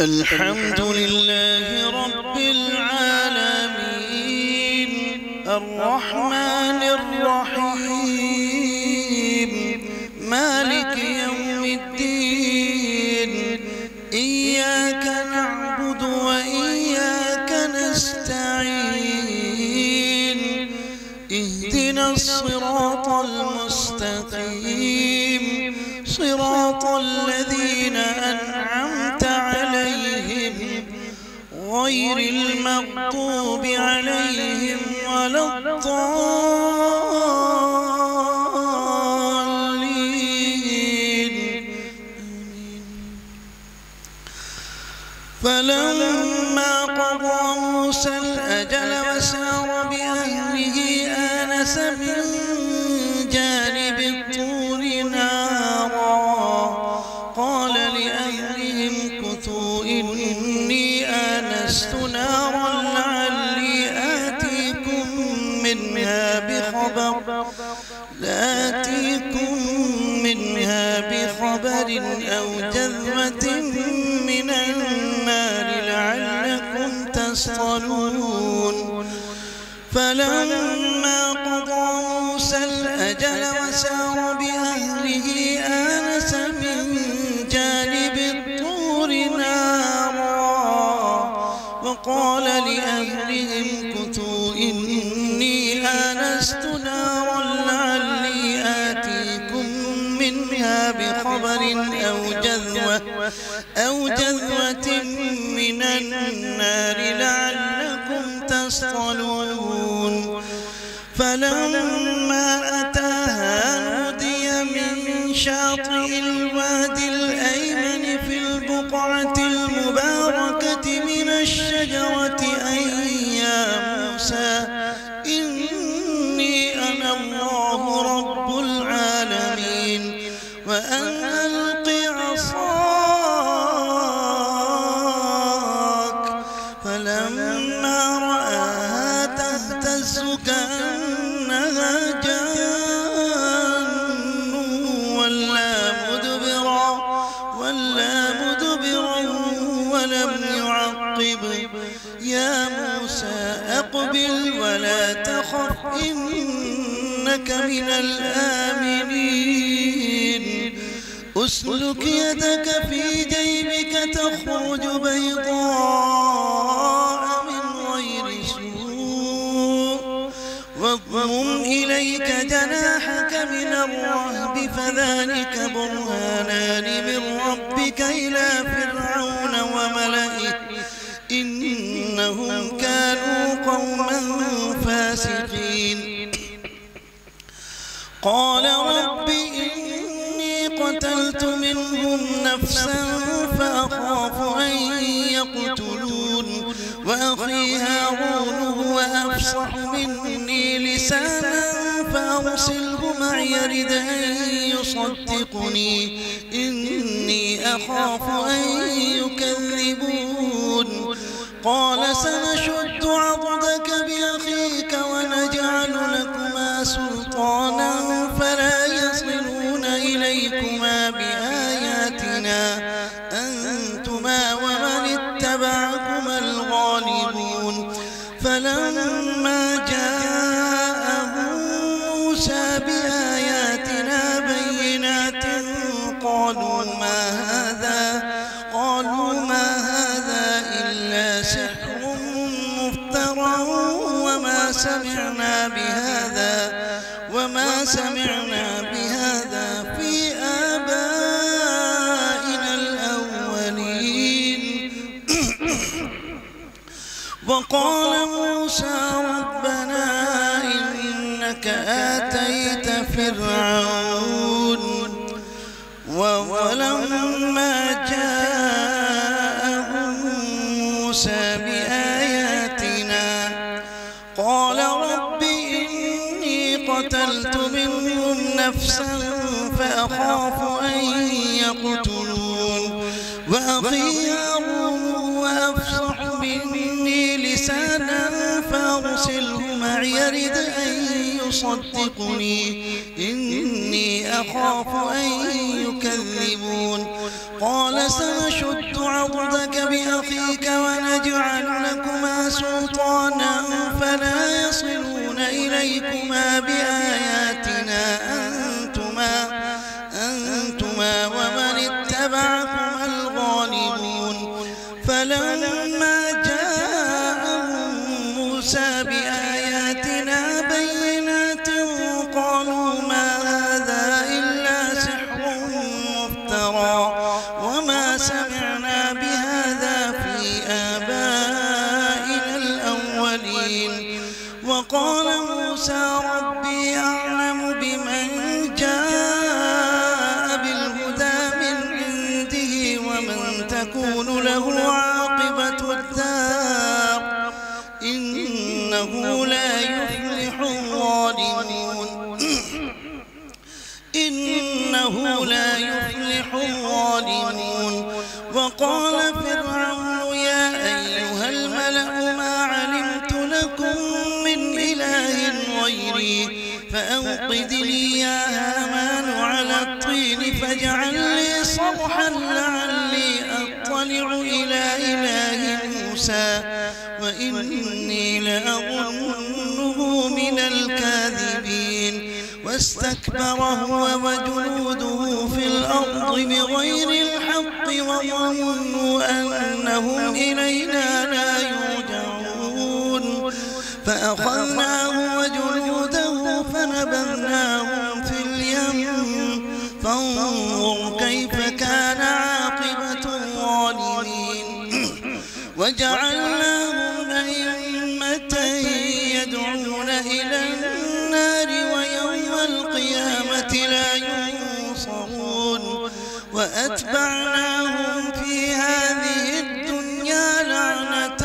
الحمد لله رب العالمين الرحمن الرحيم مالك يوم الدين إياك نعبد وإياك نستعين اهدنا الصراط المستقيم صراط الذين أنعمت عليهم غير المغضوب عليهم ولا الضالين. فلما قضى موسى الأجل وسار بأهله آنس من جانب الطور نارا قال لأهلهم كثوا إني آنست نارا لعلي آتيكم منها بخبر أو جذوة من النار لعلكم تصطلون. فلما قضى موسى الأجل وسار بأهله آنس من جانب الطور نارا وقال لأهلهم كثوا إني آنست نارا لعلي آتيكم منها بخبر أو جذوة من النار لعلكم تصطلون. فلما أتاها نودي من شاطئ الوادي الأيمن في البقعة المباركة من الشجرة أن يا موسى إني أنا الله رب العالمين وأن ألق عصاك. فلما رآها تهتز كأنها جان ولا مدبرا ولم يعقب. يا موسى أقبل ولا تخف إنك من الآمنين. أسلك يدك في جيبك تخرج بيضاء من غير سوء واضمم إليك جناحك من الرهب فذلك برهانان من ربك إلى فرعون وملئه إنهم كانوا قوما فاسقين. قال رب إني قتلت منهم نفسا فأخاف أن يقتلون وأخي هارون هو أفصح مني لسانا فأرسله معي رد أن يصدقني إني أخاف أن يكذبون. قال سنشد عضدك بأخيك ونجعل لكما سلطانا فلا يصلون إليكما بآياتنا أنتما ومن اتبعكما الغالبون. فلما جاءهم موسى بآياتنا بينات قالوا ما هذا إلا سحر مفترى وما سمعنا بهذا في آبائنا الأولين. وقال موسى ربنا إنك آتيت فرعون ولما جاءهم موسى بآياتنا قال رب إني قتلت منهم نفسا فأخاف أن يقتلون وأخي هارون وأفصح مني لسانا فأرسله معي رد أن يصدقني إني أخاف أن يكذبون. قال سنشد عضدك بأخيك ونجعل لكما سلطانا فلا يصلون إليكما بآياتنا أنتما ومن اتبعكما الغالبون. فلما جاءهم موسى بآياتنا بينات قالوا ما هذا إلا سحر مفترى وما سمعنا بهذا في آبائنا الأولين. وقال موسى ربي أعلم بمن جاء بالهدى من عنده ومن تكون له عاقبة الدار إنه لا يفلح الظالمون. وقال فرعون يا أيها الملأ ما علمت لكم من إله غيري فأوقد لي يا هامان على الطين فاجعل لي صرحا لعلي أطلع إلى إله موسى وإني لأظنه من الكاذبين. واستكبر هو وجنوده في الأرض بغير الحق وظنوا أنهم إلينا لا يرجعون. فأخذناه وجنوده فنبذناهم في اليم فانظر كيف كان عاقبة الظالمين. وجعلناهم أئمة يدعون إلى النار ويوم القيامة لا ينصرون. وأتبعناهم في هذه الدنيا لعنة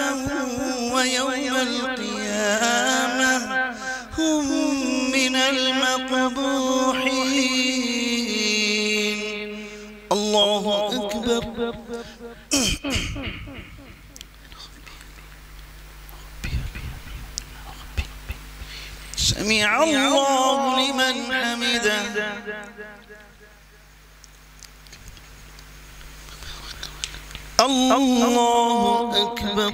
ويوم القيامة هم من المقبوحين. الله أكبر. سمع الله لمن حمده. الله أكبر.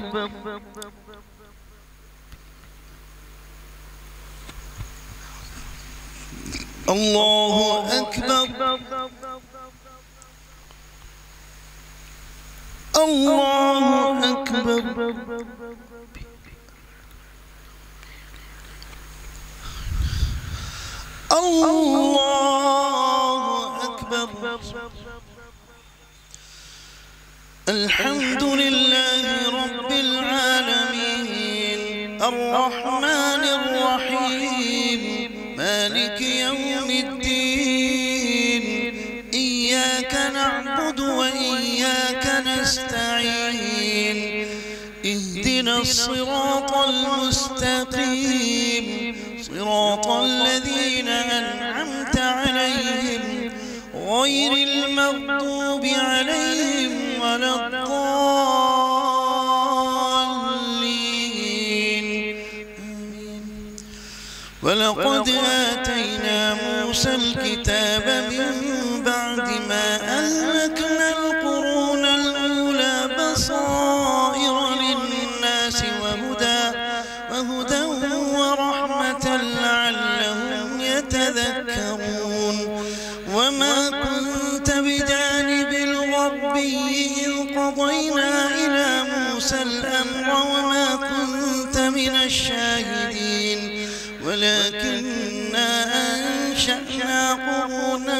الله أكبر. الله أكبر. الله أكبر. الحمد لله رب العالمين الرحمن الرحيم مالك يوم الدين. إياك نعبد وإياك نستعين. اهدنا الصراط المستقيم صراط الذين أنعمت عليهم غير المغضوب عليهم ولا الضالين. ولقد آتينا موسى الكتاب من بعد ما أهلكنا القرون الأولى بصائر للناس وهدى ورحمة لعلهم يتذكرون. وما كنت بجانب الغربي إذ قضينا إلى موسى الأمر وما كنت من الشاهدين ولكننا أنشأنا قرونا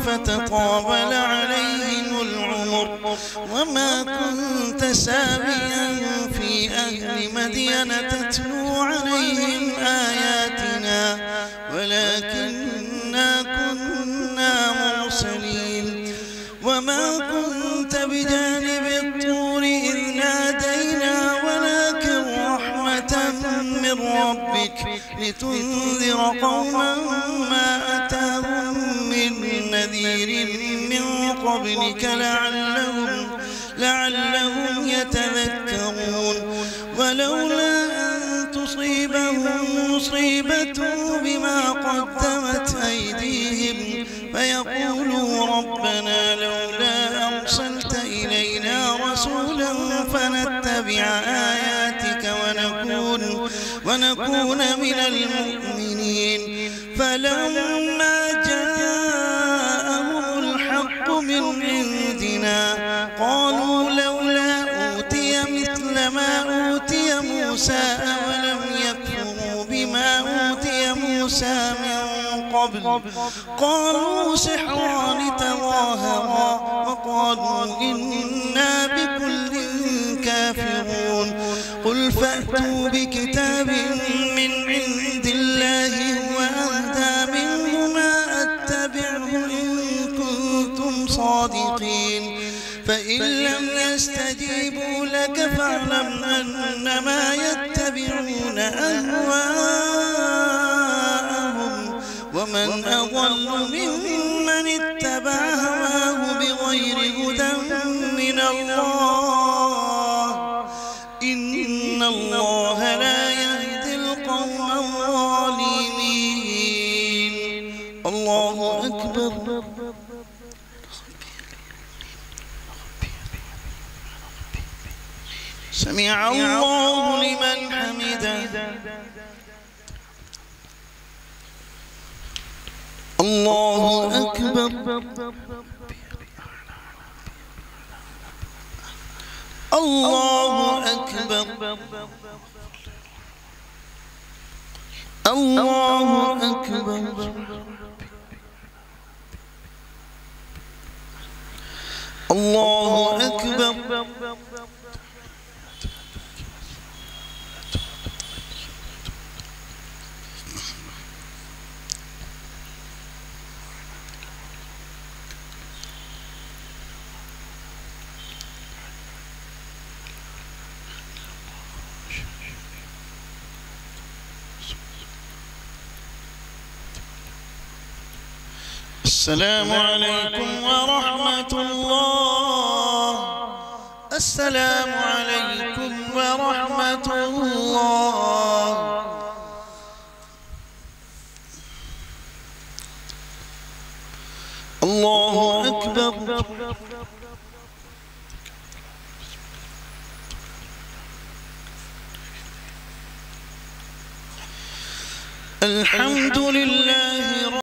فتطاول عليهم العمر وما كنت سابيا في أهل مدين تتلو عليهم آياتنا ولكننا كنا مرسلين. وما كنت بجانب الطور إذ نادينا ولكن رحمة من ربك لتنذر قوما ما أتاهم من نذير من قبلك لعلهم يتذكرون. ولولا أن تصيبهم مصيبة بما قدمت أيديهم فيقولوا ربنا لولا أرسلت من المؤمنين فلما جاءهم الحق من عندنا قالوا لولا أوتي مثل ما أوتي موسى أولم يكفروا بما أوتي موسى من قبل قالوا سحران تظاهرا وقالوا إنا بكل كافرون قل فأتوا بكتاب من عند الله هو أهدى منهما أتبعه إن كنتم صادقين فإن لم يستجيبوا لك فاعلم أنما يتبعون أهواءهم ومن أضل ممن اتبع هواه بغير هدى من الله إن الله لا يهدي القوم الظالمين. الله أكبر. سمع الله لمن حمده. الله أكبر. الله أكبر. الله أكبر. الله أكبر. السلام عليكم ورحمة الله. السلام عليكم ورحمة الله. الله أكبر. الحمد لله